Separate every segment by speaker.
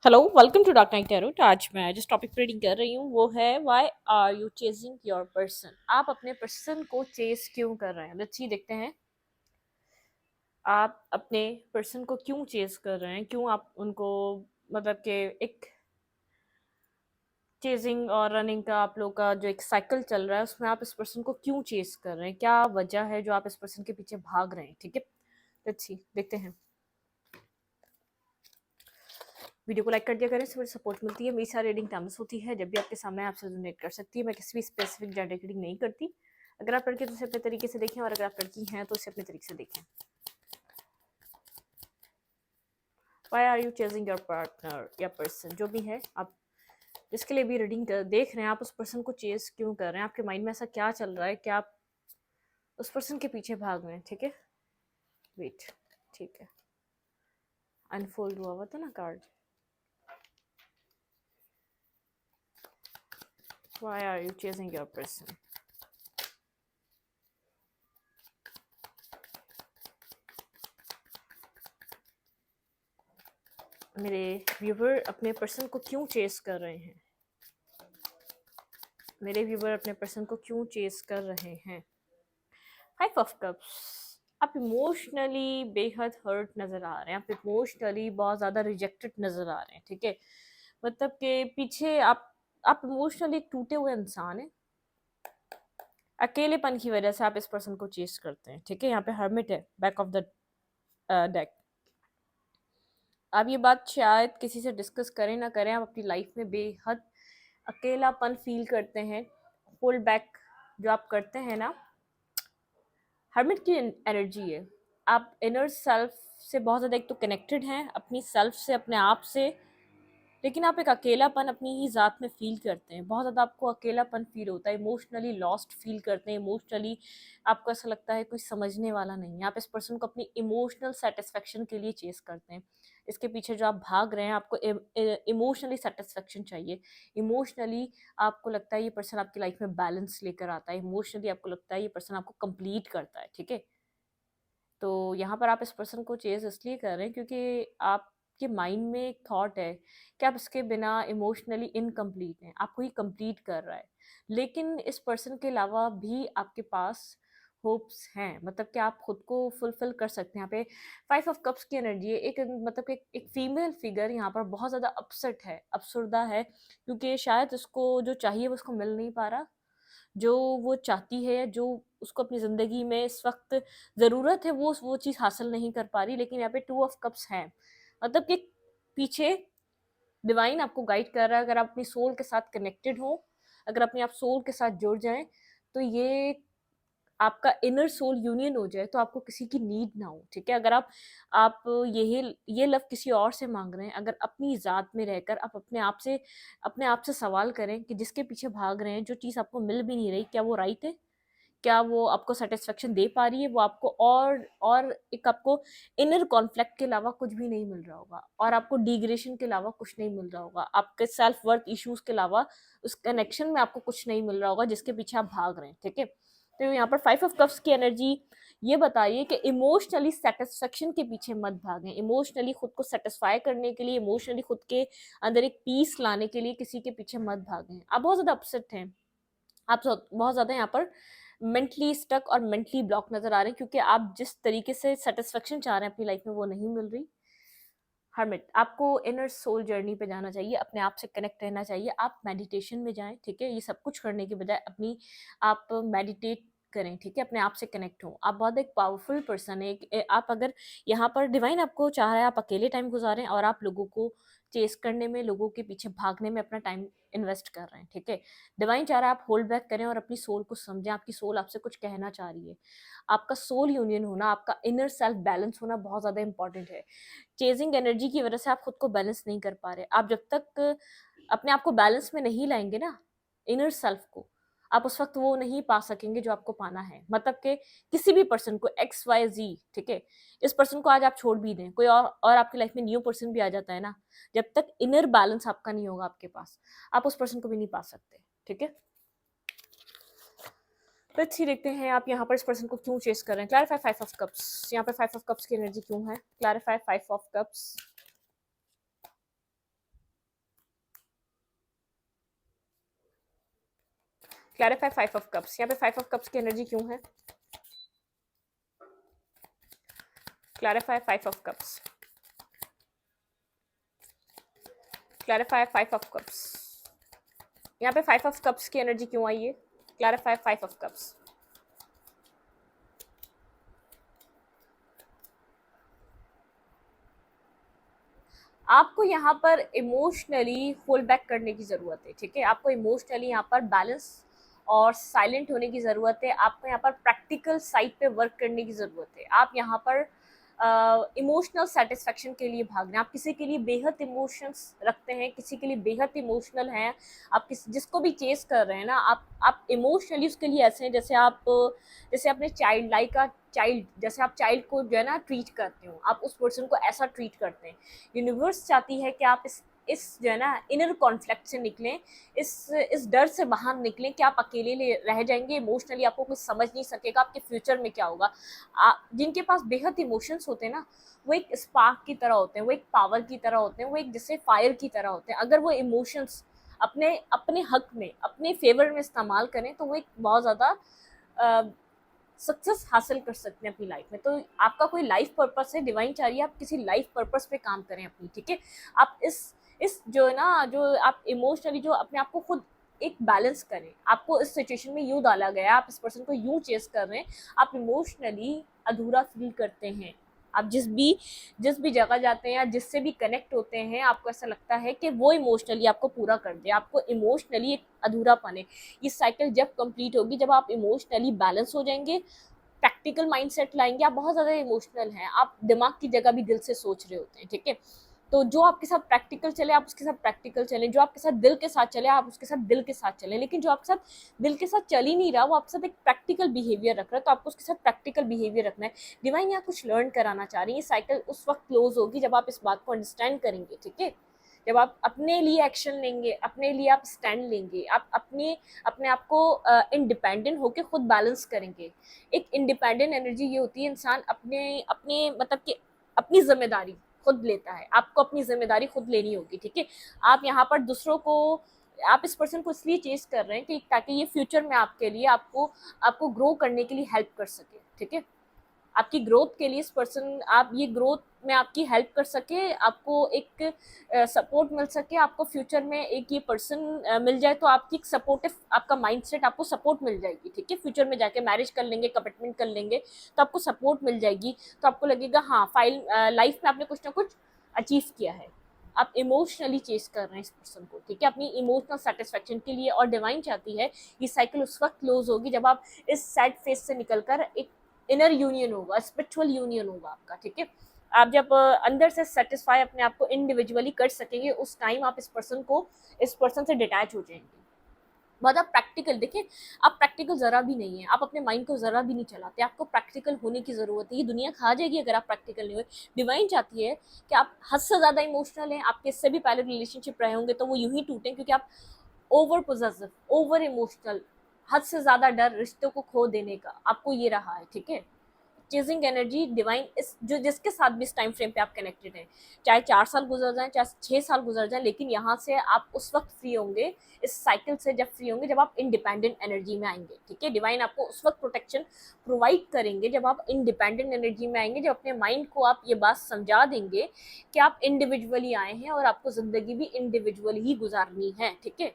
Speaker 1: Hello welcome to Dark Night Tarot. आज मैं जिस टॉपिक पे रीडिंग कर रही हूँ वो है why are you chasing your person. आप अपने पर्सन को चेज क्यों कर रहे हैं। लेट्स सी, देखते हैं आप अपने पर्सन को क्यों चेज कर रहे हैं, क्यों आप उनको मतलब कि एक चेजिंग और रनिंग का आप लोग का जो एक साइकिल चल रहा है उसमें आप इस पर्सन को क्यों चेज कर रहे हैं, क्या वजह है जो आप इस पर्सन के पीछे भाग रहे हैं। ठीक है, लेट्स सी, देखते हैं। वीडियो को लाइक कर दिया करें, इससे मुझे सपोर्ट मिलती है। मेरी सारी रीडिंग टाइमलेस होती है, जब भी आपके सामने आपसे रेजोनेट कर सकती है। मैं किसी भी स्पेसिफिक जेंडर की रीडिंग नहीं करती। अगर आप लड़के तो इसे अपने तरीके से देखें, और अगर आप लड़की हैं तो इसे अपने तरीके से देखें। Why are you chasing your partner या पर्सन, जो भी है आप जिसके लिए भी रीडिंग देख रहे हैं, आप उस पर्सन को चेज क्यों कर रहे हैं। आपके माइंड में ऐसा क्या चल रहा है कि आप उस पर्सन के पीछे भाग रहे हैं। ठीक है, वेट, ठीक है, अनफोल्ड हुआ था ना card. Why are you chasing your person. मेरे व्यूवर अपने पर्सन को क्यों चेस कर रहे हैं। मेरे व्यूवर अपने पर्सन को क्यों चेस कर रहे हैं। 5 ऑफ कप्स। आप इमोशनली बेहद हर्ट नज़र आ रहे हैं, आप इमोशनली बहुत ज़्यादा रिजेक्टेड नज़र आ रहे हैं। ठीक है, मतलब कि पीछे आप इमोशनली टूटे हुए इंसान हैं। अकेलेपन की वजह से आप इस पर्सन को चेस करते हैं। ठीक है, यहाँ पे हर्मिट है बैक ऑफ द डेक। आप ये बात शायद किसी से डिस्कस करें ना करें, आप अपनी लाइफ में बेहद अकेलापन फील करते हैं। होल्ड बैक जो आप करते हैं ना, हर्मिट की एनर्जी है। आप इनर सेल्फ से बहुत ज़्यादा एक तो कनेक्टेड हैं, अपनी सेल्फ से, अपने आप से, लेकिन आप एक अकेलापन अपनी ही ज़ात में फ़ील करते हैं। बहुत ज़्यादा आपको अकेलापन फ़ील होता है, इमोशनली लॉस्ट फ़ील करते हैं। इमोशनली आपको ऐसा लगता है कोई समझने वाला नहीं है। आप इस पर्सन को अपनी इमोशनल सेटिस्फेक्शन के लिए चेस करते हैं। इसके पीछे जो आप भाग रहे हैं, आपको इमोशनली सेटिस्फेक्शन चाहिए। इमोशनली आपको लगता है ये पर्सन आपकी लाइफ में बैलेंस लेकर आता है। इमोशनली आपको लगता है ये पर्सन आपको कंप्लीट करता है। ठीक है, तो यहाँ पर आप इस पर्सन को चेज़ इसलिए कर रहे हैं क्योंकि आपके माइंड में एक थॉट है कि आप इसके बिना इमोशनली इनकम्प्लीट हैं, आपको ही कंप्लीट कर रहा है। लेकिन इस पर्सन के अलावा भी आपके पास होप्स हैं, मतलब कि आप खुद को फुलफिल कर सकते हैं। यहाँ पे 5 ऑफ कप्स की एनर्जी है। एक मतलब कि एक फीमेल फिगर यहाँ पर बहुत ज़्यादा अपसेट है, अफसरदा है, क्योंकि शायद उसको जो चाहिए वो उसको मिल नहीं पा रहा। जो वो चाहती है, जो उसको अपनी ज़िंदगी में इस वक्त ज़रूरत है, वो चीज़ हासिल नहीं कर पा रही। लेकिन यहाँ पे 2 ऑफ कप्स हैं, मतलब कि पीछे डिवाइन आपको गाइड कर रहा है। अगर आप अपनी सोल के साथ कनेक्टेड हो, अगर अपने आप सोल के साथ जुड़ जाएं, तो ये आपका इनर सोल यूनियन हो जाए, तो आपको किसी की नीड ना हो। ठीक है, अगर आप ये लव किसी और से मांग रहे हैं, अगर अपनी ज़ात में रहकर आप अपने आप से सवाल करें कि जिसके पीछे भाग रहे हैं, जो चीज़ आपको मिल भी नहीं रही, क्या वो राइट है, क्या वो आपको सेटिस्फेक्शन दे पा रही है। वो आपको और एक आपको इनर कॉन्फ्लिक्ट के अलावा कुछ भी नहीं मिल रहा होगा, और आपको डिग्रेशन के अलावा कुछ नहीं मिल रहा होगा, आपके सेल्फ वर्थ इश्यूज के अलावा उस कनेक्शन में आपको कुछ नहीं मिल रहा होगा जिसके पीछे आप भाग रहे हैं। ठीक है, तो यहाँ पर 5 ऑफ कप्स की एनर्जी ये बताइए कि इमोशनली सेटिस्फेक्शन के पीछे मत भागें। इमोशनली खुद को सेटिस्फाई करने के लिए, इमोशनली खुद के अंदर एक पीस लाने के लिए किसी के पीछे मत भागें। आप बहुत ज़्यादा अपसेट हैं, आप बहुत ज़्यादा यहाँ पर मेंटली स्टक और मेंटली ब्लॉक नज़र आ रहे हैं, क्योंकि आप जिस तरीके से सेटिस्फेक्शन चाह रहे हैं अपनी लाइफ में वो नहीं मिल रही। हर्मिट, आपको इनर सोल जर्नी पे जाना चाहिए, अपने आप से कनेक्ट रहना चाहिए। आप मेडिटेशन में जाएं। ठीक है, ये सब कुछ करने के बजाय आप मेडिटेट करें। ठीक है, अपने आप से कनेक्ट हो। आप बहुत एक पावरफुल पर्सन है। आप अगर यहाँ पर डिवाइन आपको चाह रहा है आप अकेले टाइम गुजारें, और आप लोगों को चेस करने में, लोगों के पीछे भागने में अपना टाइम इन्वेस्ट कर रहे हैं। ठीक है, डिवाइन चाह रहा है आप होल्ड बैक करें और अपनी सोल को समझें। आपकी सोल आपसे कुछ कहना चाह रही है। आपका सोल यूनियन होना, आपका इनर सेल्फ बैलेंस होना बहुत ज़्यादा इंपॉर्टेंट है। चेजिंग एनर्जी की वजह से आप खुद को बैलेंस नहीं कर पा रहे। आप जब तक अपने आप को बैलेंस में नहीं लाएंगे ना, इनर सेल्फ को, आप उस वक्त वो नहीं पा सकेंगे जो आपको पाना है। मतलब कि किसी भी पर्सन को XYZ, ठीक है, इस पर्सन को आज आप छोड़ भी दें, कोई और आपकी लाइफ में न्यू पर्सन भी आ जाता है ना, जब तक इनर बैलेंस आपका नहीं होगा आपके पास, आप उस पर्सन को भी नहीं पा सकते। ठीक है, तो अच्छी देखते हैं आप यहाँ पर इस पर्सन को क्यों चेस कर रहे हैं। Clarify 5 of cups. यहाँ पर 5 ऑफ कप्स की एनर्जी क्यों है। Clarify 5 of cups. Clarify 5 of cups. यहाँ पे 5 ऑफ कप्स की एनर्जी क्यों है? Clarify 5 of cups. Clarify 5 of cups. यहाँ पे 5 ऑफ कप्स की एनर्जी क्यों आई है? Clarify 5 of cups. आपको यहाँ पर इमोशनली होल्ड बैक करने की ज़रूरत है, ठीक है? आपको इमोशनली यहाँ पर बैलेंस और साइलेंट होने की ज़रूरत है। आपको यहाँ पर प्रैक्टिकल साइड पे वर्क करने की ज़रूरत है। आप यहाँ पर इमोशनल सेटिस्फेक्शन के लिए भाग रहे हैं। आप किसी के लिए बेहद इमोशंस रखते हैं, किसी के लिए बेहद इमोशनल हैं। आप जिसको भी चेस कर रहे हैं ना, आप इमोशनली उसके लिए ऐसे हैं जैसे अपने चाइल्ड जैसे आप चाइल्ड को जो है ना ट्रीट करते हो, आप उस पर्सन को ऐसा ट्रीट करते हैं। यूनिवर्स चाहती है कि आप इस जो है ना इनर कॉन्फ्लिक्ट से निकलें, इस डर से बाहर निकलें कि आप अकेले रह जाएंगे, इमोशनली आपको कुछ समझ नहीं सकेगा आपके फ्यूचर में क्या होगा। जिनके पास बेहद इमोशंस होते हैं ना, वो एक स्पार्क की तरह होते हैं, वो एक पावर की तरह होते हैं, वो एक जैसे फायर की तरह होते हैं। अगर वो इमोशंस अपने अपने हक में, अपने फेवर में इस्तेमाल करें तो वो एक बहुत ज़्यादा सक्सेस हासिल कर सकते हैं अपनी लाइफ में। तो आपका कोई लाइफ पर्पस है, डिवाइन चाह रही है आप किसी लाइफ पर्पस पे काम करें अपनी, ठीक है? आप इस जो है ना, जो आप इमोशनली जो अपने आप को खुद एक बैलेंस करें। आपको इस सिचुएशन में यूँ डाला गया, आप इस पर्सन को यूँ चेस कर रहे हैं, आप इमोशनली अधूरा फील करते हैं। आप जिस भी जगह जाते हैं या जिससे भी कनेक्ट होते हैं, आपको ऐसा लगता है कि वो इमोशनली आपको पूरा कर दे, आपको इमोशनली एक अधूरापन है। ये साइकिल जब कंप्लीट होगी, जब आप इमोशनली बैलेंस हो जाएंगे, प्रैक्टिकल माइंडसेट लाएंगे। आप बहुत ज़्यादा इमोशनल हैं, आप दिमाग की जगह भी दिल से सोच रहे होते हैं, ठीक है? तो जो आपके साथ प्रैक्टिकल चले आप उसके साथ प्रैक्टिकल चलें, जो आपके साथ दिल के साथ चले आप उसके साथ दिल के साथ चलें। लेकिन जो आपके साथ दिल के साथ चल ही नहीं रहा, वो आपके साथ एक प्रैक्टिकल बिहेवियर रख रहा है, तो आपको उसके साथ प्रैक्टिकल बिहेवियर रखना है। डिवाइन यहाँ कुछ लर्न कराना चाह रही है। ये साइकिल उस वक्त क्लोज होगी जब आप इस बात को अंडरस्टैंड करेंगे, ठीक है? जब आप अपने लिए एक्शन लेंगे, अपने लिए आप स्टैंड लेंगे, आप अपने आप को इंडिपेंडेंट होकर खुद बैलेंस करेंगे। एक इंडिपेंडेंट एनर्जी ये होती है, इंसान अपने अपने मतलब कि अपनी जिम्मेदारी खुद लेता है। आपको अपनी जिम्मेदारी खुद लेनी होगी, ठीक है? आप यहाँ पर दूसरों को, आप इस पर्सन को इसलिए चेस कर रहे हैं कि ताकि ये फ्यूचर में आपके लिए आपको ग्रो करने के लिए हेल्प कर सके, ठीक है? आपकी ग्रोथ के लिए इस पर्सन, आप ये ग्रोथ में आपकी हेल्प कर सके, आपको एक सपोर्ट मिल सके, आपको फ्यूचर में एक ये पर्सन मिल जाए तो आपकी एक सपोर्टिव, आपका माइंडसेट, आपको सपोर्ट मिल जाएगी, ठीक है? फ्यूचर में जाके मैरिज कर लेंगे, कमिटमेंट कर लेंगे, तो आपको सपोर्ट मिल जाएगी। तो आपको लगेगा हाँ, लाइफ में आपने कुछ ना कुछ अचीव किया है। आप इमोशनली चेस कर रहे हैं इस पर्सन को, ठीक है? अपनी इमोशनल सेटिस्फेक्शन के लिए। और डिवाइन चाहती है ये साइकिल उस वक्त क्लोज होगी जब आप इस सैड फेज से निकलकर एक इनर यूनियन होगा, स्पिरिचुअल यूनियन होगा आपका, ठीक है? आप जब अंदर से सेटिस्फाई अपने आप को इंडिविजुअली कर सकेंगे, उस टाइम आप इस पर्सन से डिटैच हो जाएंगे। बहुत आप प्रैक्टिकल देखिए, आप प्रैक्टिकल जरा भी नहीं है, आप अपने माइंड को जरा भी नहीं चलाते। आपको प्रैक्टिकल होने की जरूरत है। ये दुनिया खा जाएगी अगर आप प्रैक्टिकल नहीं हुए। डिवाइन चाहती है कि आप हद से ज्यादा इमोशनल हैं। आपके इससे भी पहले रिलेशनशिप रहे होंगे तो वो यूं ही टूटे, क्योंकि आप ओवर पोजेसिव, ओवर इमोशनल, हद से ज्यादा डर रिश्तों को खो देने का आपको ये रहा है, ठीक है? चेजिंग एनर्जी डिवाइन इस जो जिसके साथ भी इस टाइम फ्रेम पे आप कनेक्टेड हैं, चाहे 4 साल गुजर जाए, चाहे 6 साल गुजर जाए, लेकिन यहाँ से आप उस वक्त फ्री होंगे, इस साइकिल से जब फ्री होंगे, जब आप इंडिपेंडेंट एनर्जी में आएंगे, ठीक है? डिवाइन आपको उस वक्त प्रोटेक्शन प्रोवाइड करेंगे जब आप इंडिपेंडेंट एनर्जी में आएंगे, जब अपने माइंड को आप ये बात समझा देंगे कि आप इंडिविजुअली आए हैं और आपको जिंदगी भी इंडिविजुअल ही गुजारनी है, ठीक है?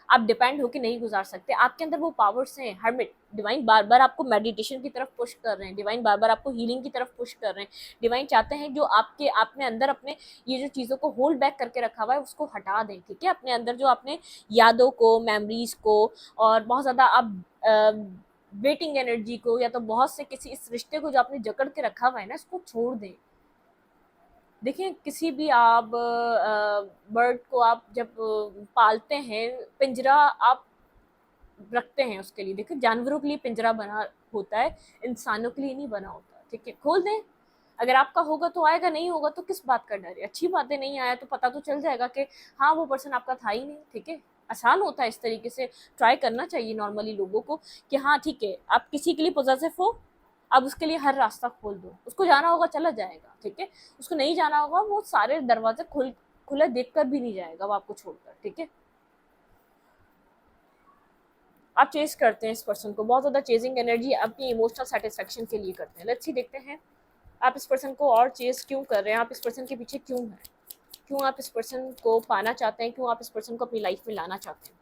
Speaker 1: आप डिपेंड होकर नहीं गुजार सकते। आपके अंदर वो पावर्स हैं। हर्मिट, डिवाइन बार बार आपको मेडिटेशन की तरफ पुश कर रहे हैं, डिवाइन बार बार आपको हीलिंग की तरफ पुश कर रहे हैं। डिवाइन चाहते हैं जो आपने अंदर अपने ये जो चीज़ों को होल्ड बैक करके रखा हुआ है उसको हटा दें, ठीक है? अपने अंदर जो आपने यादों को, मेमोरीज को, और बहुत ज़्यादा आप वेटिंग एनर्जी को, या तो बहुत से किसी इस रिश्ते को जो आपने जकड़ के रखा हुआ है ना, इसको छोड़ दें। देखिए, किसी भी आप बर्ड को आप जब पालते हैं, पिंजरा आप रखते हैं उसके लिए। देखिए, जानवरों के लिए पिंजरा बना होता है, इंसानों के लिए नहीं बना होता, ठीक है? खोल दें। अगर आपका होगा तो आएगा, नहीं होगा तो किस बात का डर है? अच्छी बात है, नहीं आया तो पता तो चल जाएगा कि हाँ, वो पर्सन आपका था ही नहीं, ठीक है? आसान होता है इस तरीके से। ट्राई करना चाहिए नॉर्मली लोगों को कि हाँ ठीक है, आप किसी के लिए पॉजिटिव हो, अब उसके लिए हर रास्ता खोल दो। उसको जाना होगा चला जाएगा, ठीक है? उसको नहीं जाना होगा, वो सारे दरवाजे खुले देख कर भी नहीं जाएगा वो आपको छोड़कर, ठीक है? आप चेस करते हैं इस पर्सन को, बहुत ज़्यादा चेजिंग एनर्जी अपनी इमोशनल सेटिस्फेक्शन के लिए करते हैं। लेट्स सी देखते हैं आप इस पर्सन को और चेस क्यों कर रहे हैं, आप इस पर्सन के पीछे क्यों हैं, क्यों आप इस पर्सन को पाना चाहते हैं, क्यों आप इस पर्सन को अपनी लाइफ में लाना चाहते हैं।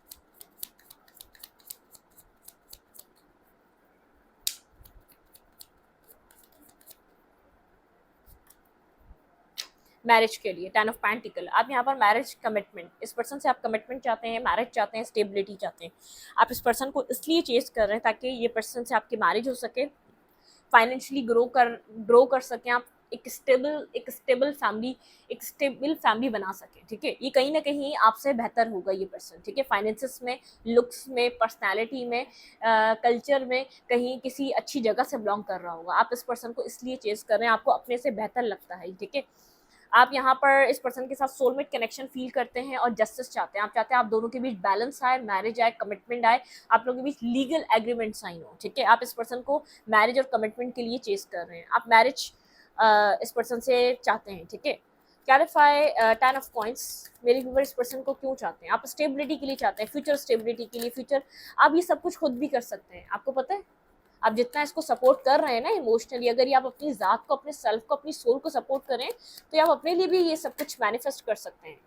Speaker 1: मैरिज के लिए 10 ऑफ पेंटिकल, आप यहाँ पर मैरिज कमिटमेंट, इस पर्सन से आप कमिटमेंट चाहते हैं, मैरिज चाहते हैं, स्टेबिलिटी चाहते हैं। आप इस पर्सन को इसलिए चेस कर रहे हैं ताकि ये पर्सन से आपकी मैरिज हो सके, फाइनेंशियली ग्रो कर सकें आप, एक स्टेबल फैमिली बना सके। ठीक है, ये कहीं ना कहीं आपसे बेहतर होगा ये पर्सन। ठीक है, फाइनेंसेस में, लुक्स में, पर्सनालिटी में, कल्चर में, कहीं किसी अच्छी जगह से बिलोंग कर रहा होगा। आप इस पर्सन को इसलिए चेस कर रहे हैं, आपको अपने से बेहतर लगता है। ठीक है, आप यहाँ पर इस पर्सन के साथ सोलमेट कनेक्शन फील करते हैं और जस्टिस चाहते हैं। आप चाहते हैं आप दोनों के बीच बैलेंस आए, मैरिज आए, कमिटमेंट आए, आप लोगों के बीच लीगल एग्रीमेंट साइन हो। ठीक है, आप इस पर्सन को मैरिज और कमिटमेंट के लिए चेस कर रहे हैं, आप मैरिज इस पर्सन से चाहते हैं। ठीक है, क्लैरिफाई 10 ऑफ कॉइंस, मेरे व्यूअर इस पर्सन को क्यों चाहते हैं। आप स्टेबिलिटी के लिए चाहते हैं, फ्यूचर स्टेबिलिटी के लिए, फ्यूचर आप ये सब कुछ खुद भी कर सकते हैं। आपको पता है आप जितना इसको सपोर्ट कर रहे हैं ना इमोशनली, अगर ये आप अपनी ज़ात को, अपने सेल्फ को, अपनी सोल को सपोर्ट करें तो आप अपने लिए भी ये सब कुछ मैनिफेस्ट कर सकते हैं।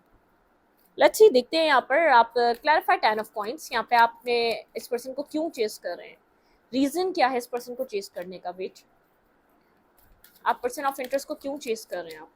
Speaker 1: लेट्स सी देखते हैं यहाँ पर आप क्लैरिफाई 10 ऑफ कॉइंस, यहाँ पे आपने इस पर्सन को क्यों चेस कर रहे हैं, रीजन क्या है इस पर्सन को चेस करने का। वेट, आप पर्सन ऑफ इंटरेस्ट को क्यों चेस कर रहे हैं आप।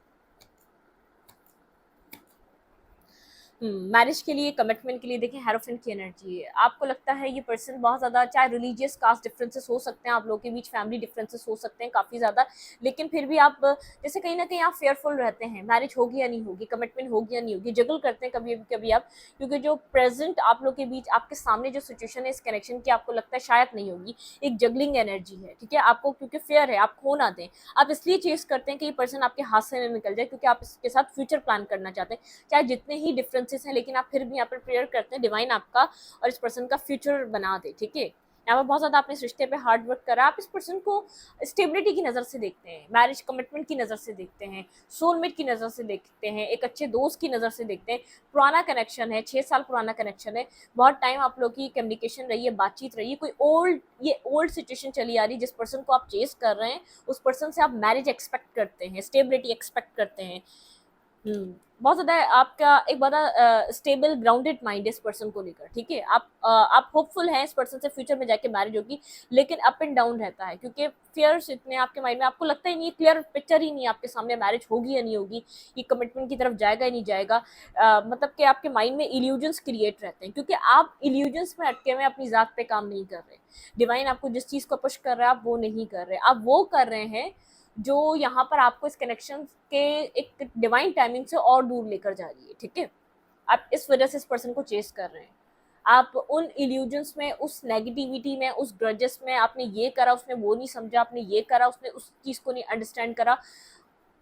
Speaker 1: मैरिज के लिए, कमिटमेंट के लिए, देखें हेरोफेंट की एनर्जी है। आपको लगता है ये पर्सन बहुत ज़्यादा, चाहे रिलीजियस कास्ट डिफरेंसेस हो सकते हैं, आप लोगों के बीच फैमिली डिफरेंसेस हो सकते हैं काफ़ी ज़्यादा, लेकिन फिर भी आप जैसे कहीं ना कहीं आप फेयरफुल रहते हैं, मैरिज होगी या नहीं होगी, कमिटमेंट होगी या नहीं होगी, जगल करते हैं कभी कभी आप, क्योंकि जो प्रेजेंट आप लोग के बीच, आपके सामने जो सिचुएशन है इस कनेक्शन की, आपको लगता है शायद नहीं होगी, एक जगलिंग एनर्जी है। ठीक है, आपको क्योंकि फेयर है, आप खो ना दें, आप इसलिए चेस करते हैं कि ये पर्सन आपके हाथ से न निकल जाए, क्योंकि आप इसके साथ फ्यूचर प्लान करना चाहते हैं, चाहे जितने ही डिफरेंसेस हैं, लेकिन आप फिर भी यहाँ पर प्रेयर करते हैं डिवाइन आपका और इस पर्सन का फ्यूचर बना दे। ठीक है, यहाँ पर बहुत ज़्यादा आपने इस रिश्ते पे हार्ड वर्क करा, आप इस पर्सन को स्टेबिलिटी की नज़र से देखते हैं, मैरिज कमिटमेंट की नज़र से देखते हैं, सोलमेट की नज़र से देखते हैं, एक अच्छे दोस्त की नज़र से देखते हैं। पुराना कनेक्शन है, 6 साल पुराना कनेक्शन है, बहुत टाइम आप लोग की कम्युनिकेशन रही है, बातचीत रही है, कोई ओल्ड सिचुएशन चली आ रही है। जिस पर्सन को आप चेस कर रहे हैं उस पर्सन से आप मैरिज एक्सपेक्ट करते हैं, स्टेबिलिटी एक्सपेक्ट करते हैं। बहुत ज़्यादा आपका एक बड़ा स्टेबल ग्राउंडेड माइंड है इस पर्सन को लेकर। ठीक है, आप होपफुल हैं इस पर्सन से फ्यूचर में जाके मैरिज होगी, लेकिन अप एंड डाउन रहता है, क्योंकि फियर्स इतने आपके माइंड में, आपको लगता ही नहीं, क्लियर पिक्चर ही नहीं आपके सामने, मैरिज होगी या नहीं होगी, ये कमिटमेंट की तरफ जाएगा या नहीं जाएगा। मतलब कि आपके माइंड में इल्यूजन्स क्रिएट रहते हैं, क्योंकि आप इल्यूजन्स में अटके हुए अपनी ज़ात पे काम नहीं कर रहे। डिवाइन आपको जिस चीज़ को पुश कर रहा है आप वो नहीं कर रहे, आप वो कर रहे हैं जो यहाँ पर आपको इस कनेक्शन के एक डिवाइन टाइमिंग से और दूर लेकर जा रही है। ठीक है, आप इस वजह से इस पर्सन को चेस कर रहे हैं, आप उन इल्यूजन्स में, उस नेगेटिविटी में, उस ग्रजेस में, आपने ये करा उसने वो नहीं समझा, आपने ये करा उसने उस चीज़ को नहीं अंडरस्टैंड करा,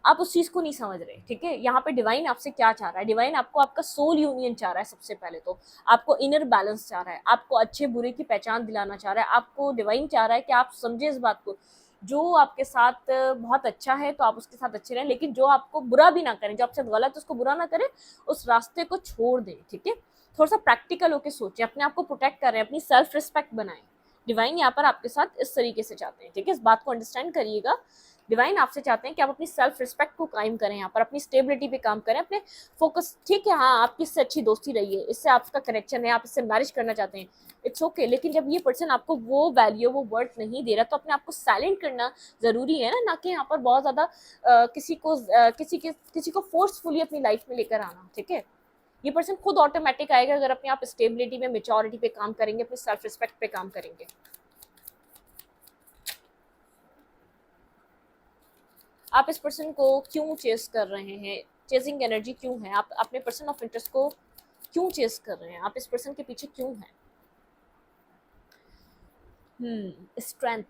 Speaker 1: आप उस चीज़ को नहीं समझ रहे। ठीक है, यहाँ पे डिवाइन आपसे क्या चाह रहा है, डिवाइन आपको आपका सोल यूनियन चाह रहा है। सबसे पहले तो आपको इनर बैलेंस चाह रहा है, आपको अच्छे बुरे की पहचान दिलाना चाह रहा है, आपको डिवाइन चाह रहा है कि आप समझे इस बात को, जो आपके साथ बहुत अच्छा है तो आप उसके साथ अच्छे रहें, लेकिन जो आपको बुरा भी ना करें, जो आपसे गलत है उसको बुरा ना करें, उस रास्ते को छोड़ दें। ठीक है, थोड़ा सा प्रैक्टिकल होकर सोचें, अपने आप को प्रोटेक्ट करें, अपनी सेल्फ रिस्पेक्ट बनाएं। डिवाइन यहाँ पर आपके साथ इस तरीके से चाहते हैं। ठीक है, इस बात को अंडरस्टैंड करिएगा, डिवाइन आपसे चाहते हैं कि आप अपनी सेल्फ रिस्पेक्ट को कायम करें, यहाँ पर अपनी स्टेबिलिटी पे काम करें, अपने फोकस। ठीक है, हाँ आपकी इससे अच्छी दोस्ती रही है, इससे आपका कनेक्शन है, आप इससे मैरिज करना चाहते हैं, इट्स ओके, लेकिन जब ये पर्सन आपको वो वैल्यू, वो वर्थ नहीं दे रहा तो अपने आप को साइलेंट करना ज़रूरी है ना कि यहाँ पर बहुत ज़्यादा किसी को फोर्सफुली अपनी लाइफ में लेकर आना। ठीक है, ये पर्सन खुद ऑटोमेटिक आएगा अगर अपने आप स्टेबिलिटी में, मेच्योरिटी पे काम करेंगे, अपनी सेल्फ रिस्पेक्ट पे काम करेंगे। आप इस पर्सन को क्यों चेस कर रहे हैं, चेजिंग एनर्जी क्यों है, आप अपने पर्सन ऑफ इंटरेस्ट को क्यों चेस कर रहे हैं, आप इस पर्सन के पीछे क्यों हैं। स्ट्रेंथ,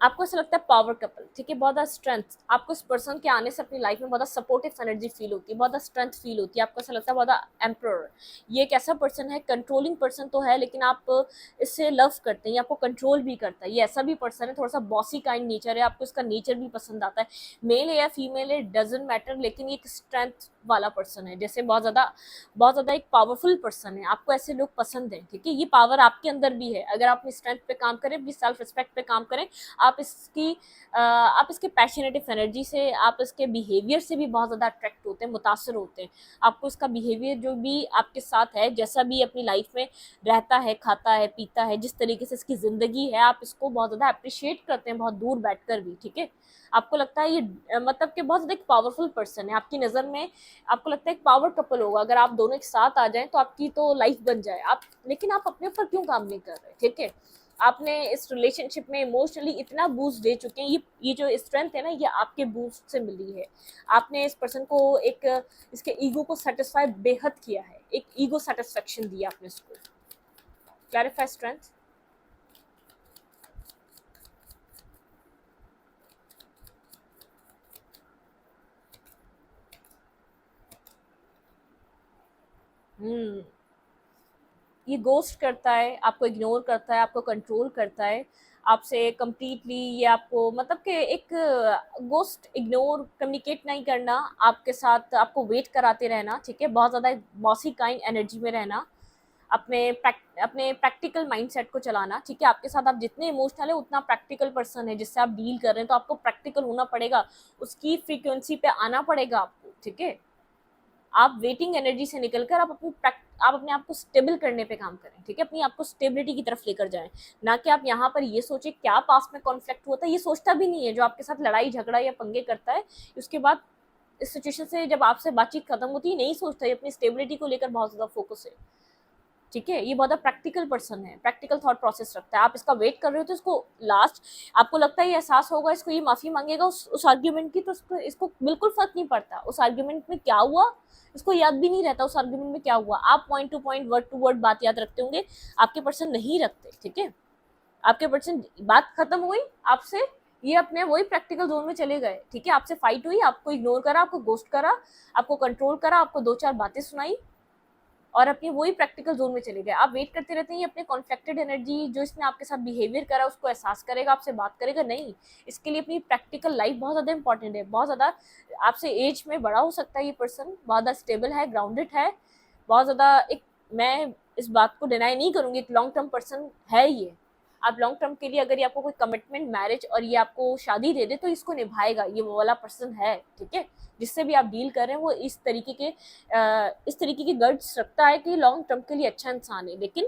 Speaker 1: आपको ऐसा लगता है पावर कपल। ठीक है, बहुत ज़्यादा स्ट्रेंथ, आपको इस पर्सन के आने से अपनी लाइफ में बहुत ज़्यादा सपोर्टिव एनर्जी फील होती है, बहुत ज़्यादा स्ट्रेंथ फील होती है, आपको ऐसा लगता है बहुत ज़्यादा एम्प्रर। ये एक ऐसा पर्सन है, कंट्रोलिंग पर्सन तो है, लेकिन आप इससे लव करते हैं, ये आपको कंट्रोल भी करता है। ये ऐसा भी पर्सन है, थोड़ा सा बॉसी काइंड नेचर है, आपको इसका नेचर भी पसंद आता है, मेल है या फीमेल है डजेंट मैटर, लेकिन ये एक स्ट्रेंथ वाला पर्सन है, जैसे बहुत ज़्यादा एक पावरफुल पर्सन है, आपको ऐसे लोग पसंद हैं, ठीक है। ये पावर आपके अंदर भी है, अगर आप अपनी स्ट्रेंथ पे काम करें, अपनी सेल्फ रिस्पेक्ट पे काम करें, आप इसके पैशनेटिव एनर्जी से, आप इसके बिहेवियर से भी बहुत ज़्यादा अट्रैक्ट होते हैं, मुतासर होते हैं। आपको इसका बिहेवियर जो भी आपके साथ है, जैसा भी अपनी लाइफ में रहता है, खाता है, पीता है, जिस तरीके से इसकी ज़िंदगी है, आप इसको बहुत ज़्यादा अप्रिशिएट करते हैं, बहुत दूर बैठकर भी, ठीक है। आपको लगता है ये मतलब कि बहुत ज़्यादा एक पावरफुल पर्सन है आपकी नज़र में, आपको लगता है एक पावर कपल होगा, अगर आप दोनों एक साथ आ जाएं तो आपकी तो लाइफ बन जाए। आप लेकिन आप अपने ऊपर क्यों काम नहीं कर रहे, ठीक है। आपने इस रिलेशनशिप में इमोशनली इतना बूस्ट दे चुके हैं, ये जो स्ट्रेंथ है ना, ये आपके बूस्ट से मिली है। आपने इस पर्सन को एक इसके ईगो को सेटिस्फाई बेहद किया है, एक ईगो सेटिस्फेक्शन दिया आपने इसको। Clarify strength. ये गोस्ट करता है, आपको इग्नोर करता है, आपको कंट्रोल करता है, आपसे कम्प्लीटली ये आपको मतलब कि एक गोस्ट, इग्नोर, कम्युनिकेट नहीं करना, आपके साथ आपको वेट कराते रहना, ठीक है। बहुत ज़्यादा बॉसी काइंड एनर्जी में रहना, अपने प्रैक्टिकल माइंडसेट को चलाना, ठीक है। आपके साथ आप जितने इमोशनल है उतना प्रैक्टिकल पर्सन है जिससे आप डील कर रहे हैं, तो आपको प्रैक्टिकल होना पड़ेगा, उसकी फ्रीक्वेंसी पे आना पड़ेगा आपको, ठीक है। आप वेटिंग एनर्जी से निकलकर आप अपने आप को स्टेबल करने पे काम करें, ठीक है। अपनी आपको स्टेबिलिटी की तरफ लेकर जाएं, ना कि आप यहाँ पर ये सोचें क्या पास्ट में कॉन्फ्लिक्ट हुआ था, ये सोचता भी नहीं है। जो आपके साथ लड़ाई झगड़ा या पंगे करता है, उसके बाद इस सिचुएशन से जब आपसे बातचीत खत्म होती है, नहीं सोचता, ये अपनी स्टेबिलिटी को लेकर बहुत ज़्यादा फोकस है, ठीक है। ये बहुत प्रैक्टिकल पर्सन है, प्रैक्टिकल थॉट प्रोसेस रखता है। आप इसका वेट कर रहे हो तो इसको लास्ट आपको लगता है ये एहसास होगा, इसको ये माफ़ी मांगेगा उस आर्ग्यूमेंट की, तो इसको बिल्कुल फर्क नहीं पड़ता उस आर्ग्यूमेंट में क्या हुआ, इसको याद भी नहीं रहता उस आर्ग्यूमेंट में क्या हुआ। आप point to point, word to word बात याद रखते होंगे, आपके पर्सन नहीं रखते, ठीक है। आपके पर्सन बात खत्म हुई आपसे, ये अपने वही प्रैक्टिकल जोन में चले गए, ठीक है। आपसे फाइट हुई, आपको इग्नोर करा, आपको गोस्ट करा, आपको कंट्रोल करा, आपको दो चार बातें सुनाई और अपनी वही प्रैक्टिकल जोन में चले गए। आप वेट करते रहते हैं ये अपने कॉन्फ्लिक्टेड एनर्जी जो इसने आपके साथ बिहेवियर करा उसको एहसास करेगा, आपसे बात करेगा, नहीं। इसके लिए अपनी प्रैक्टिकल लाइफ बहुत ज़्यादा इंपॉर्टेंट है, बहुत ज़्यादा आपसे एज में बड़ा हो सकता है ये पर्सन, बहुत ज़्यादा स्टेबल है, ग्राउंडेड है, बहुत ज़्यादा एक, मैं इस बात को डिनाई नहीं करूँगी, एक लॉन्ग टर्म पर्सन है ये। आप लॉन्ग टर्म के लिए अगर ये आपको कोई कमिटमेंट, मैरिज और ये आपको शादी दे दे तो इसको निभाएगा, ये वो वाला पर्सन है, ठीक है। जिससे भी आप डील कर रहे हैं वो इस तरीके के गट्स रखता है कि लॉन्ग टर्म के लिए अच्छा इंसान है। लेकिन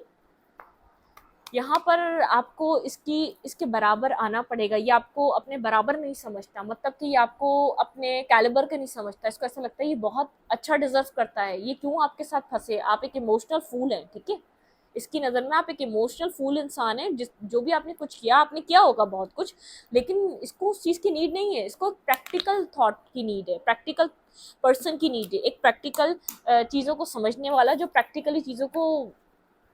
Speaker 1: यहाँ पर आपको इसके बराबर आना पड़ेगा। ये आपको अपने बराबर नहीं समझता, मतलब कि ये आपको अपने कैलिबर का नहीं समझता। इसको ऐसा लगता है ये बहुत अच्छा डिजर्व करता है, ये क्यों आपके साथ फंसे। आप एक इमोशनल फूल हैं, ठीक है। इसकी नज़र में आप एक इमोशनल फूल इंसान है, जो भी आपने कुछ किया, आपने किया होगा बहुत कुछ, लेकिन इसको उस चीज़ की नीड नहीं है, इसको प्रैक्टिकल थॉट की नीड है, प्रैक्टिकल पर्सन की नीड है, एक प्रैक्टिकल चीज़ों को समझने वाला, जो प्रैक्टिकली चीज़ों को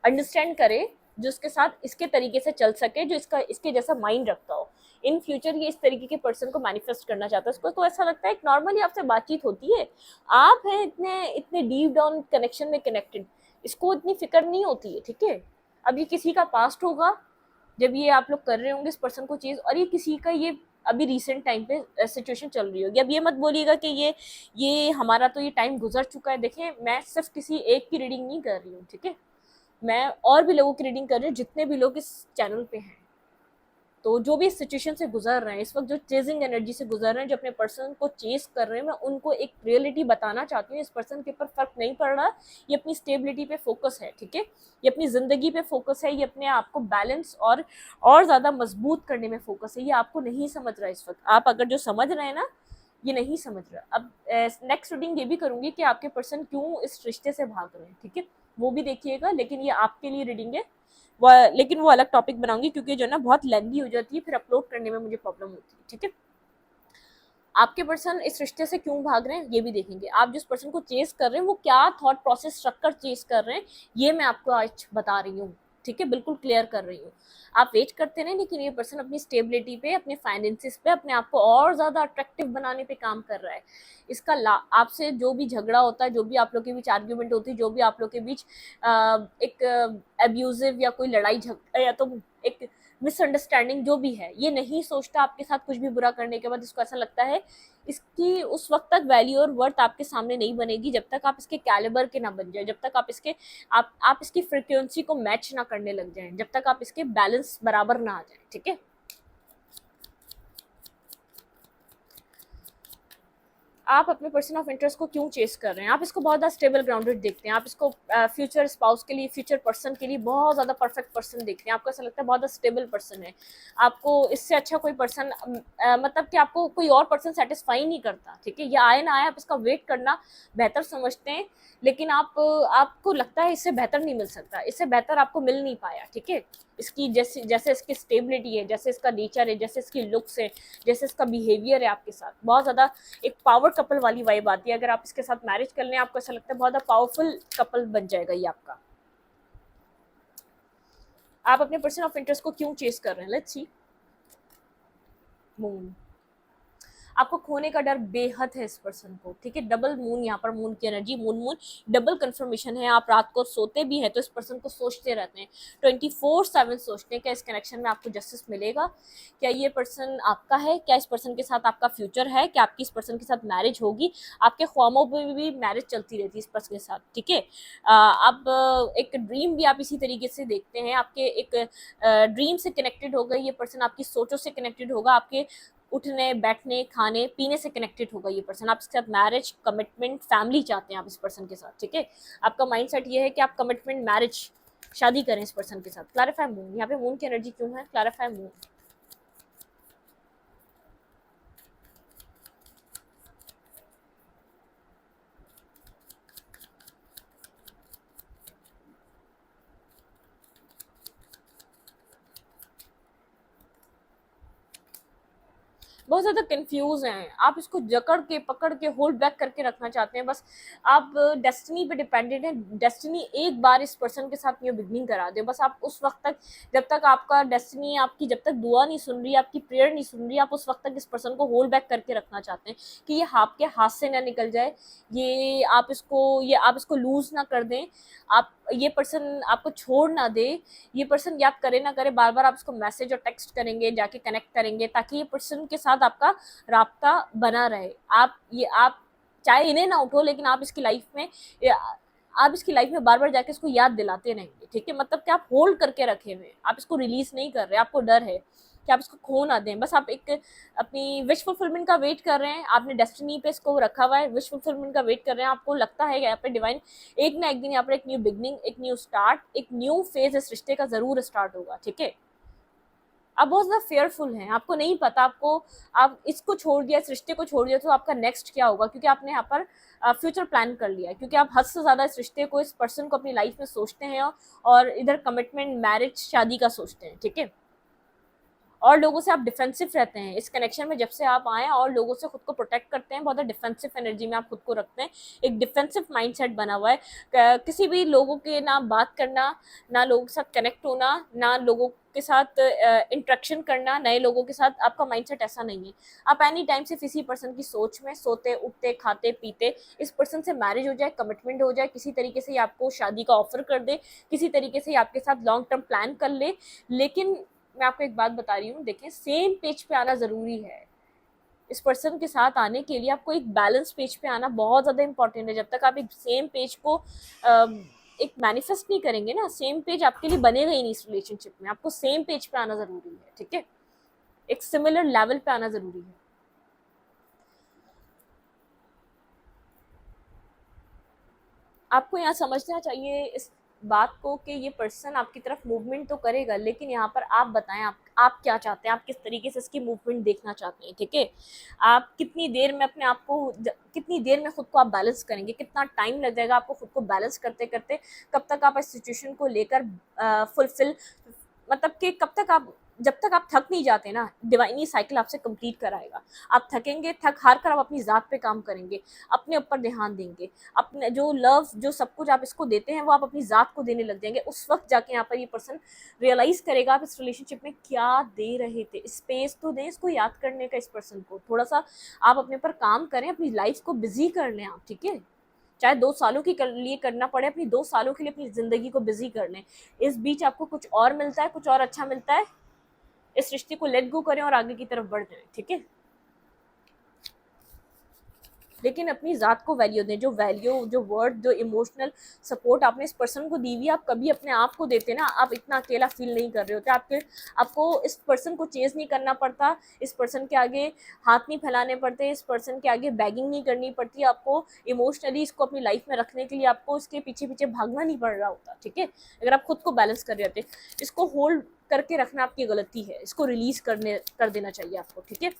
Speaker 1: अंडरस्टैंड करे, जो उसके साथ इसके तरीके से चल सके, जो इसके जैसा माइंड रखता हो। इन फ्यूचर ये इस तरीके के पर्सन को मैनिफेस्ट करना चाहता है। उसको तो ऐसा लगता है, नॉर्मली आपसे बातचीत होती है, आप हैं इतने इतने डीप डाउन कनेक्शन में कनेक्टेड, इसको इतनी फिक्र नहीं होती है, ठीक है। अब ये किसी का पास्ट होगा जब ये आप लोग कर रहे होंगे इस पर्सन को चीज़, और ये किसी का ये अभी रिसेंट टाइम पे सिचुएशन चल रही होगी। अब ये मत बोलिएगा कि ये हमारा तो ये टाइम गुजर चुका है। देखें, मैं सिर्फ किसी एक की रीडिंग नहीं कर रही हूँ, ठीक है। मैं और भी लोगों की रीडिंग कर रही हूँ, जितने भी लोग इस चैनल पे हैं। तो जो भी इस सिचुएशन से गुजर रहे हैं इस वक्त, जो चेजिंग एनर्जी से गुजर रहे हैं, जो अपने पर्सन को चेस कर रहे हैं, मैं उनको एक रियलिटी बताना चाहती हूँ। इस पर्सन के ऊपर फर्क नहीं पड़ रहा, ये अपनी स्टेबिलिटी पे फोकस है, ठीक है। ये अपनी ज़िंदगी पे फोकस है, ये अपने आप को बैलेंस और ज़्यादा मजबूत करने में फोकस है। ये आपको नहीं समझ रहा इस वक्त। आप अगर जो समझ रहे हैं ना, ये नहीं समझ रहा। अब नेक्स्ट रीडिंग ये भी करूँगी कि आपके पर्सन क्यों इस रिश्ते से भाग रहे हैं, ठीक है, वो भी देखिएगा। लेकिन ये आपके लिए रीडिंग है, लेकिन वो अलग टॉपिक बनाऊंगी, क्योंकि जो ना बहुत लेंथी हो जाती है, फिर अपलोड करने में मुझे प्रॉब्लम होती है, ठीक है। आपके पर्सन इस रिश्ते से क्यों भाग रहे हैं ये भी देखेंगे। आप जिस पर्सन को चेस कर रहे हैं वो क्या थॉट प्रोसेस रखकर चेस कर रहे हैं, ये मैं आपको आज बता रही हूँ, ठीक है, बिल्कुल क्लियर कर रही हूँ। आप वेट करते रहें, लेकिन ये पर्सन अपनी स्टेबिलिटी पे, अपने फाइनेंसिस पे, अपने आप को और ज़्यादा अट्रैक्टिव बनाने पे काम कर रहा है। इसका आपसे जो भी झगड़ा होता है, जो भी आप लोग के बीच आर्ग्यूमेंट होती है, जो भी आप लोग के बीच एक एब्यूजिव या कोई लड़ाई झगड़ा या तो एक मिसअंडरस्टैंडिंग जो भी है, ये नहीं सोचता आपके साथ कुछ भी बुरा करने के बाद इसको ऐसा लगता है इसकी उस वक्त तक वैल्यू और वर्थ आपके सामने नहीं बनेगी जब तक आप इसके कैलिबर के ना बन जाए, जब तक आप इसकी फ्रिक्वेंसी को मैच ना करने लग जाएं, जब तक आप इसके बैलेंस बराबर ना आ जाए। ठीक है, आप अपने पर्सन ऑफ इंटरेस्ट को क्यों चेस कर रहे हैं? आप इसको बहुत ज़्यादा स्टेबल ग्राउंडेड देखते हैं, आप इसको फ्यूचर स्पाउस के लिए, फ्यूचर पर्सन के लिए बहुत ज़्यादा परफेक्ट पर्सन देखते हैं, आपको ऐसा लगता है बहुत ज़्यादा स्टेबल पर्सन है, आपको इससे अच्छा कोई पर्सन मतलब कि आपको कोई और पर्सन सेटिस्फाई नहीं करता। ठीक है, ये आए ना आए आप इसका वेट करना बेहतर समझते हैं, लेकिन आपको लगता है इससे बेहतर नहीं मिल सकता, इससे बेहतर आपको मिल नहीं पाया। ठीक है, इसकी जैसे जैसे इसकी स्टेबिलिटी है, जैसे इसका नेचर है, जैसे इसकी लुक्स है, जैसे इसका बिहेवियर है आपके साथ, बहुत ज़्यादा एक पावर कपल वाली वाइब आती है। अगर आप इसके साथ मैरिज कर लें आपको ऐसा लगता है बहुत ज़्यादा पावरफुल कपल बन जाएगा ये आपका। आप अपने पर्सन ऑफ इंटरेस्ट को क्यों चेस कर रहे हैं? Let's see. मून, आपको खोने का डर बेहद है इस पर्सन को। ठीक है, डबल मून, यहाँ पर मून की energy, moon moon double confirmation है। आप रात को सोते भी हैं तो इस पर्सन को सोचते रहते हैं, 24/7 सोचते हैं क्या इस कनेक्शन में आपको जस्टिस मिलेगा, क्या ये पर्सन आपका है, क्या इस पर्सन के साथ आपका फ्यूचर है, क्या आपकी इस पर्सन के साथ मैरिज होगी। आपके ख्वामों में भी मैरिज चलती रहती है इस पर्सन के साथ। ठीक है, अब एक ड्रीम भी आप इसी तरीके से देखते हैं, आपके एक ड्रीम से कनेक्टेड होगा ये पर्सन, आपकी सोचों से कनेक्टेड होगा, आपके उठने बैठने खाने पीने से कनेक्टेड होगा ये पर्सन। आप इसके साथ मैरिज, कमिटमेंट, फैमिली चाहते हैं आप इस पर्सन के साथ। ठीक है, आपका माइंडसेट ये है कि आप कमिटमेंट, मैरिज, शादी करें इस पर्सन के साथ। क्लैरिफाई मून, यहाँ पे मून की एनर्जी क्यों है? Clarify moon. बहुत ज़्यादा कंफ्यूज हैं आप, इसको जकड़ के पकड़ के होल्ड बैक करके रखना चाहते हैं, बस आप डेस्टिनी पे डिपेंडेंट हैं। डेस्टिनी एक बार इस पर्सन के साथ न्यू बिगनिंग करा दे, बस आप उस वक्त तक, जब तक आपका डेस्टिनी आपकी जब तक दुआ नहीं सुन रही, आपकी प्रेयर नहीं सुन रही, आप उस वक्त तक इस पर्सन को होल्ड बैक करके रखना चाहते हैं कि ये आपके हाथ से ना निकल जाए, ये आप इसको लूज ना कर दें, आप ये पर्सन आपको छोड़ ना दे, ये पर्सन याद करे ना करे, बार बार आप इसको मैसेज और टेक्स्ट करेंगे, जाके कनेक्ट करेंगे, ताकि ये पर्सन के साथ आपका राब्ता बना रहे। आप चाहे इन्हें ना उठो, लेकिन आप इसकी लाइफ में बार बार जाके इसको याद दिलाते रहेंगे। ठीक है, मतलब कि आप होल्ड करके रखे हुए, आप इसको रिलीज नहीं कर रहे, आपको डर है कि आप इसको खो ना दें, बस आप एक अपनी विश फुलफिलमेंट का वेट कर रहे हैं, आपने डेस्टिनी पे इसको रखा हुआ है, विश फुलफिलमेंट का वेट कर रहे हैं। आपको लगता है यहाँ पे डिवाइन एक ना एक दिन यहाँ पर एक न्यू बिगनिंग, एक न्यू स्टार्ट, एक न्यू फेज इस रिश्ते का जरूर स्टार्ट होगा। ठीक है, आप बहुत ज़्यादा फेयरफुल हैं, आपको नहीं पता, आप इसको छोड़ दिया, इस रिश्ते को छोड़ दिया तो आपका नेक्स्ट क्या होगा, क्योंकि आपने यहाँ पर फ्यूचर प्लान कर लिया है, क्योंकि आप हद से ज़्यादा इस रिश्ते को, इस पर्सन को अपनी लाइफ में सोचते हैं और इधर कमिटमेंट, मैरिज, शादी का सोचते हैं। ठीक है, और लोगों से आप डिफेंसिव रहते हैं इस कनेक्शन में, जब से आप आए और लोगों से खुद को प्रोटेक्ट करते हैं, बहुत डिफेंसिव एनर्जी में आप खुद को रखते हैं, एक डिफेंसिव माइंडसेट बना हुआ है। किसी भी लोगों के ना बात करना, ना लोगों के साथ कनेक्ट होना, ना लोगों के साथ इंट्रैक्शन करना, नए लोगों के साथ, आपका माइंडसेट ऐसा नहीं है। आप एनी टाइम सिर्फ इसी पर्सन की सोच में सोते उठते खाते पीते, इस पर्सन से मैरिज हो जाए, कमिटमेंट हो जाए, किसी तरीके से आपको शादी का ऑफर कर दे, किसी तरीके से आपके साथ लॉन्ग टर्म प्लान कर ले, लेकिन मैं आपको एक बात बता रही हूँ, देखें सेम पेज पे आना ज़रूरी है। इस पर्सन के साथ आने के लिए आपको एक बैलेंस पेज पे आना बहुत ज़्यादा इंपॉर्टेंट है। जब तक आप एक सेम पेज को एक मैनिफेस्ट नहीं करेंगे ना, सेम पेज आपके लिए बनेगा ही नहीं इस रिलेशनशिप में, आपको सेम पेज पे आना ज़रूरी है। ठीक है, एक सिमिलर लेवल पे आना ज़रूरी है। आपको यहाँ समझना चाहिए इस बात को कि ये पर्सन आपकी तरफ मूवमेंट तो करेगा, लेकिन यहाँ पर आप बताएं आप क्या चाहते हैं, आप किस तरीके से इसकी मूवमेंट देखना चाहते हैं। ठीक है, आप कितनी देर में अपने आप को, कितनी देर में खुद को आप बैलेंस करेंगे, कितना टाइम लग जाएगा आपको खुद को बैलेंस करते करते, कब तक आप इस सिचुएशन को लेकर फुलफिल, मतलब कि कब तक आप, जब तक आप थक नहीं जाते ना, डिवाइन ये साइकिल आपसे कंप्लीट कराएगा। आप थकेंगे, थक हार कर आप अपनी ज़ात पे काम करेंगे, अपने ऊपर ध्यान देंगे, अपने जो लव, जो सब कुछ आप इसको देते हैं वो आप अपनी ज़ात को देने लग जाएंगे। उस वक्त जाके यहाँ पर ये पर्सन रियलाइज़ करेगा आप इस रिलेशनशिप में क्या दे रहे थे। स्पेस तो दें इसको याद करने का, इस पर्सन को थोड़ा सा आप अपने पर काम करें, अपनी लाइफ को बिजी कर लें आप। ठीक है, चाहे 2 सालों के लिए करना पड़े, अपनी 2 सालों के लिए अपनी ज़िंदगी को बिजी कर लें। इस बीच आपको कुछ और मिलता है, कुछ और अच्छा मिलता है, इस रिश्ते को लेट गो करें और आगे की तरफ बढ़ जाएं, ठीक है। लेकिन अपनी ज़ात को वैल्यू दें, जो वैल्यू, जो वर्ड, जो इमोशनल सपोर्ट आपने इस पर्सन को दी हुई, आप कभी अपने आप को देते ना, आप इतना अकेला फील नहीं कर रहे होते। आपको इस पर्सन को चेज नहीं करना पड़ता, इस पर्सन के आगे हाथ नहीं फैलाने पड़ते, इस पर्सन के आगे बैगिंग नहीं करनी पड़ती, आपको इमोशनली इसको अपनी लाइफ में रखने के लिए आपको इसके पीछे पीछे भागना नहीं पड़ रहा होता, ठीक है। अगर आप खुद को बैलेंस कर रहे होते, इसको होल्ड करके रखना आपकी गलती है, इसको रिलीज कर देना चाहिए आपको, ठीक है।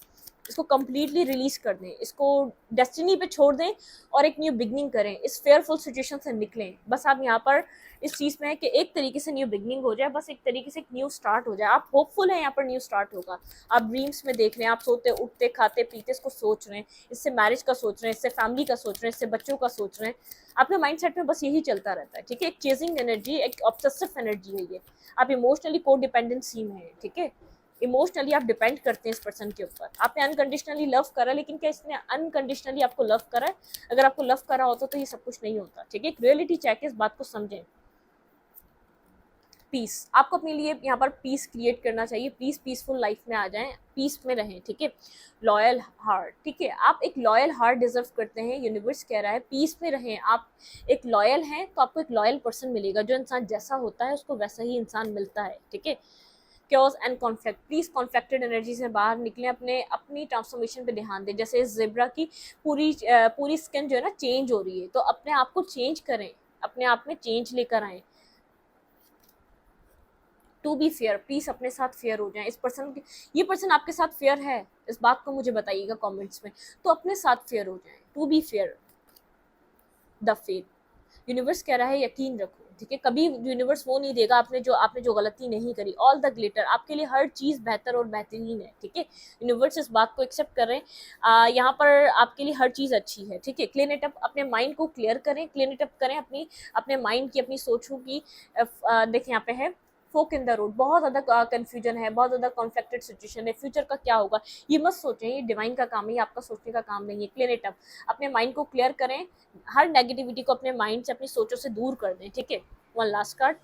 Speaker 1: इसको कम्प्लीटली रिलीज कर दें, इसको डेस्टिनी पे छोड़ दें और एक न्यू बिगनिंग करें, इस फेयरफुल सिचुएशन से निकलें। बस आप यहाँ पर इस चीज़ में है कि एक तरीके से न्यू बिगनिंग हो जाए, बस एक तरीके से एक न्यू स्टार्ट हो जाए। आप होपफुल हैं, यहाँ पर न्यू स्टार्ट होगा। आप ड्रीम्स में देख रहे हैं, आप सोते उठते खाते पीते इसको सोच रहे हैं, इससे मैरिज का सोच रहे हैं, इससे फैमिली का सोच रहे हैं, इससे बच्चों का सोच रहे हैं। आपके माइंड सेट में बस यही चलता रहता है, ठीक है। एक चेजिंग एनर्जी, एक ऑब्सेसिव एनर्जी है ये। आप इमोशनली को डिपेंडेंसी में है, ठीक है। इमोशनली आप डिपेंड करते हैं इस पर्सन के ऊपर। आपने अनकंडीशनली लव करा, लेकिन क्या इसने अनकंडीशनली आपको लव करा है? अगर आपको लव करा होता तो ये सब कुछ नहीं होता, ठीक है। एक रियलिटी चेक है, इस बात को समझें। पीस, आपको अपने लिए यहाँ पर पीस क्रिएट करना चाहिए। प्लीज पीसफुल लाइफ में आ जाएं, पीस में रहें, ठीक है। लॉयल हार्ट, ठीक है। आप एक लॉयल हार्ट डिजर्व करते हैं, यूनिवर्स कह रहा है पीस में रहें। आप एक लॉयल हैं तो आपको एक लॉयल पर्सन मिलेगा। जो इंसान जैसा होता है उसको वैसा ही इंसान मिलता है, ठीक है। Chaos and conflict, please conflicted energy से बाहर निकलें, अपनी ट्रांसफॉर्मेशन पे ध्यान दें। जैसे इस ज़ेब्रा की पूरी स्किन जो है ना चेंज हो रही है, तो अपने आप को चेंज करें, अपने आप में चेंज लेकर आएँ। टू बी फेयर, प्लीज अपने साथ फेयर हो जाएं। ये पर्सन आपके साथ फेयर है, इस बात को मुझे बताइएगा कमेंट्स में। तो अपने साथ फेयर हो जाएं, to be fair. The faith, universe कह रहा है यकीन रखो, ठीक है। कभी यूनिवर्स वो नहीं देगा आपने जो गलती नहीं करी। ऑल द ग्लिटर, आपके लिए हर चीज़ बेहतर और बेहतरीन है, ठीक है। यूनिवर्स इस बात को एक्सेप्ट कर रहे हैं। यहाँ पर आपके लिए हर चीज़ अच्छी है, ठीक है। क्लीन इट अप, अपने माइंड को क्लियर करें, क्लीन इट अप करें अपने माइंड की, अपनी सोचों की। देखिए यहाँ पे है फोक इन द रोड, बहुत ज़्यादा कन्फ्यूजन है, बहुत ज़्यादा कॉन्फ्लिक्टेड सिचुएशन है। फ्यूचर का क्या होगा ये मत सोचें, ये डिवाइन का काम है, ये आपका सोचने का काम नहीं है। क्लियर इट अप, अपने माइंड को क्लियर करें, हर नेगेटिविटी को अपने माइंड से, अपनी सोचों से दूर कर दें, ठीक है। One last card,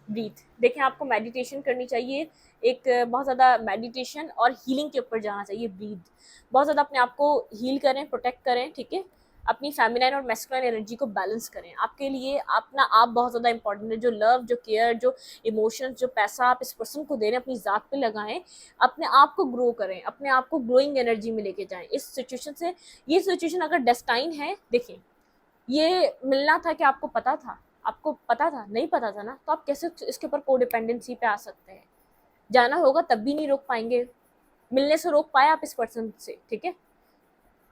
Speaker 1: breathe. देखें आपको मेडिटेशन करनी चाहिए, एक बहुत ज़्यादा मेडिटेशन और हीलिंग के ऊपर जाना चाहिए। ब्रीथ, बहुत ज़्यादा अपने आप को हील करें, प्रोटेक्ट करें, ठीक है। अपनी फेमिनाइन और मैस्कुलाइन एनर्जी को बैलेंस करें। आपके लिए अपना आप बहुत ज़्यादा इंपॉर्टेंट है। जो लव, जो केयर, जो इमोशंस, जो पैसा आप इस पर्सन को दे रहे हैं, अपनी ज़ात पे लगाएं। अपने आप को ग्रो करें, अपने आप को ग्रोइंग एनर्जी में लेके जाएं इस सिचुएशन से। ये सिचुएशन अगर डेस्टाइन है, देखें ये मिलना था कि आपको पता था, आपको पता था, नहीं पता था ना, तो आप कैसे इसके ऊपर कोडिपेंडेंसी पे आ सकते हैं? जाना होगा तब भी नहीं रोक पाएंगे, मिलने से रोक पाए आप इस पर्सन से, ठीक है।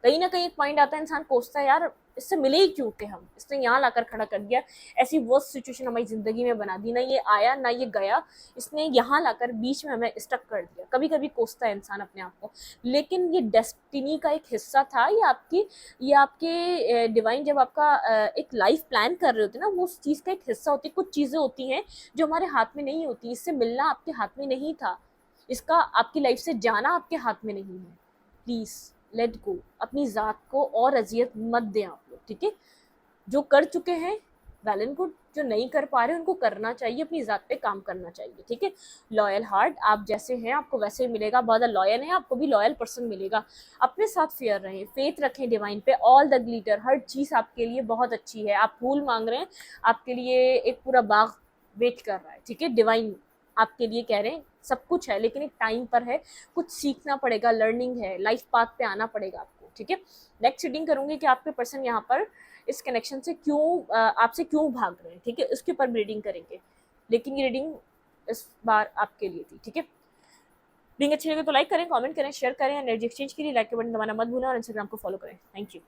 Speaker 1: कहीं ना कहीं एक पॉइंट आता है, इंसान कोसता है, यार इससे मिले ही क्यों थे हम, इसने यहाँ लाकर खड़ा कर दिया, ऐसी वर्स्ट सिचुएशन हमारी जिंदगी में बना दी, ना ये आया ना ये गया, इसने यहाँ लाकर बीच में हमें स्टक कर दिया। कभी कभी कोसता है इंसान अपने आप को, लेकिन ये डेस्टिनी का एक हिस्सा था। ये आपके डिवाइन जब आपका एक लाइफ प्लान कर रहे होते ना, वो उस चीज़ का एक हिस्सा होती है। कुछ चीज़ें होती हैं जो हमारे हाथ में नहीं होती, इससे मिलना आपके हाथ में नहीं था, इसका आपकी लाइफ से जाना आपके हाथ में नहीं है। प्लीज़ लेट गो, अपनी ज़ात को और अजियत मत दें आप लोग, ठीक है। जो कर चुके हैं वेल एंड गुड, जो नहीं कर पा रहे उनको करना चाहिए, अपनी ज़ात पे काम करना चाहिए, ठीक है। लॉयल हार्ट, आप जैसे हैं आपको वैसे ही मिलेगा। बहुत लॉयल है, आपको भी लॉयल पर्सन मिलेगा। अपने साथ फेयर रहें, फेथ रखें डिवाइन पे। ऑल द ग्लिटर, हर चीज़ आपके लिए बहुत अच्छी है। आप फूल मांग रहे हैं, आपके लिए एक पूरा बाग वेट कर रहा है, ठीक है। डिवाइन आपके लिए कह रहे हैं सब कुछ है, लेकिन एक टाइम पर है, कुछ सीखना पड़ेगा, लर्निंग है, लाइफ पाथ पे आना पड़ेगा आपको, ठीक है। नेक्स्ट रीडिंग करूंगी कि आपके पर्सन यहाँ पर इस कनेक्शन से आपसे क्यों भाग रहे हैं, ठीक है। उसके ऊपर रीडिंग करेंगे, लेकिन ये रीडिंग इस बार आपके लिए थी, ठीक है। रीडिंग अच्छी लगे तो लाइक करें, कमेंट करें, शेयर करें। एनर्जी एक्सचेंज के लिए लाइक के बटन दबाना मत भूलें और इंस्टाग्राम को फॉलो करें। Thank you.